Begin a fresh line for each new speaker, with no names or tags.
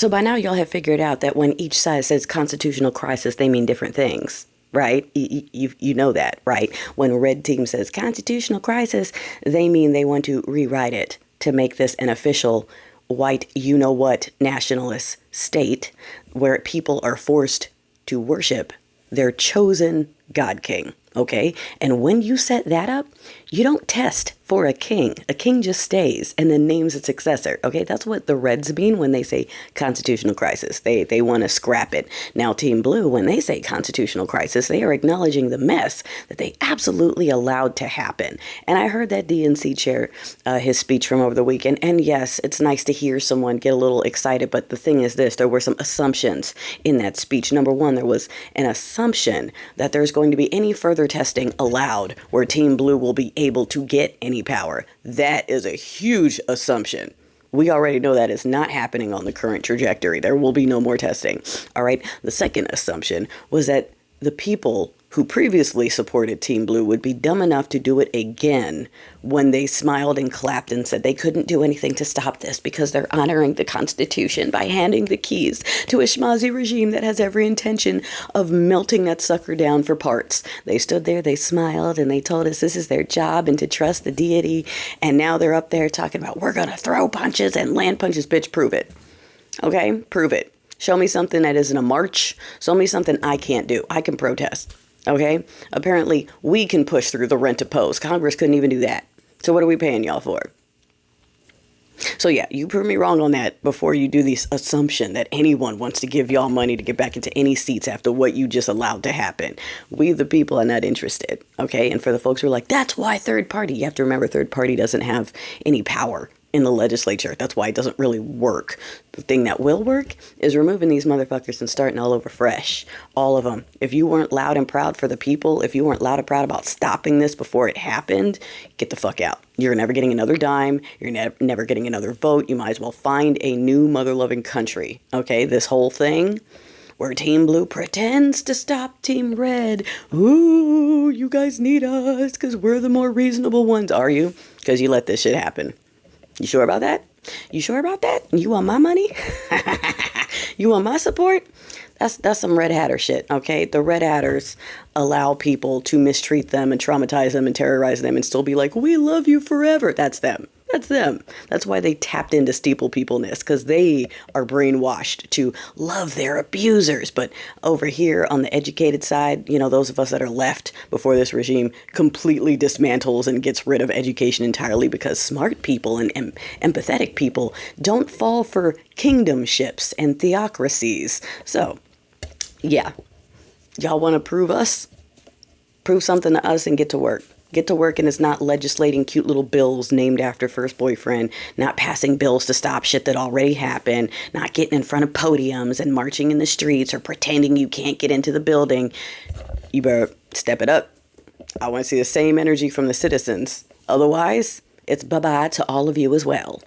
So by now, y'all have figured out that when each side says constitutional crisis, they mean different things. Right? You know that, right? When red team says constitutional crisis, they mean they want to rewrite it to make this an official white you-know-what nationalist state where people are forced to worship their chosen God King, okay? And when you set that up, you don't test for a king. A king just stays and then names its successor, okay? That's what the Reds mean when they say constitutional crisis. They want to scrap it. Now, Team Blue, when they say constitutional crisis, they are acknowledging the mess that they absolutely allowed to happen. And I heard that DNC chair, his speech from over the weekend, and yes, it's nice to hear someone get a little excited, but the thing is this, there were some assumptions in that speech. Number one, there was an assumption that there's going to be any further testing allowed where Team Blue will be able to get any power. That is a huge assumption. We already know that is not happening on the current trajectory. There will be no more testing. All right. The second assumption was that the people who previously supported Team Blue would be dumb enough to do it again when they smiled and clapped and said they couldn't do anything to stop this because they're honoring the Constitution by handing the keys to a schmozzy regime that has every intention of melting that sucker down for parts. They stood there, they smiled, and they told us this is their job and to trust the deity. And now they're up there talking about we're going to throw punches and land punches. Bitch, prove it. Okay? Prove it. Show me something that isn't a march. Show me something I can't do. I can protest. Okay? Apparently, we can push through the rent oppose. Congress couldn't even do that. So what are we paying y'all for? So yeah, you prove me wrong on that before you do this assumption that anyone wants to give y'all money to get back into any seats after what you just allowed to happen. We, the people, are not interested. Okay? And for the folks who are like, that's why third party. You have to remember third party doesn't have any power in the legislature. That's why it doesn't really work. The thing that will work is removing these motherfuckers and starting all over fresh. All of them. If you weren't loud and proud for the people, if you weren't loud and proud about stopping this before it happened, get the fuck out. You're never getting another dime. You're never getting another vote. You might as well find a new mother-loving country. Okay? This whole thing where Team Blue pretends to stop Team Red. Ooh, you guys need us because we're the more reasonable ones. Are you? Because you let this shit happen. You sure about that? You sure about that? You want my money? You want my support? That's some Red Hatter shit, okay? The Red Hatters allow people to mistreat them and traumatize them and terrorize them and still be like, we love you forever. That's them. That's them. That's why they tapped into steeple peopleness, because they are brainwashed to love their abusers. But over here on the educated side, you know, those of us that are left before this regime completely dismantles and gets rid of education entirely because smart people and empathetic people don't fall for kingdomships and theocracies. So, yeah. Y'all want to prove us? Prove something to us and get to work. Get to work, and it's not legislating cute little bills named after first boyfriend, not passing bills to stop shit that already happened, not getting in front of podiums and marching in the streets or pretending you can't get into the building. You better step it up. I want to see the same energy from the citizens. Otherwise, it's bye-bye to all of you as well.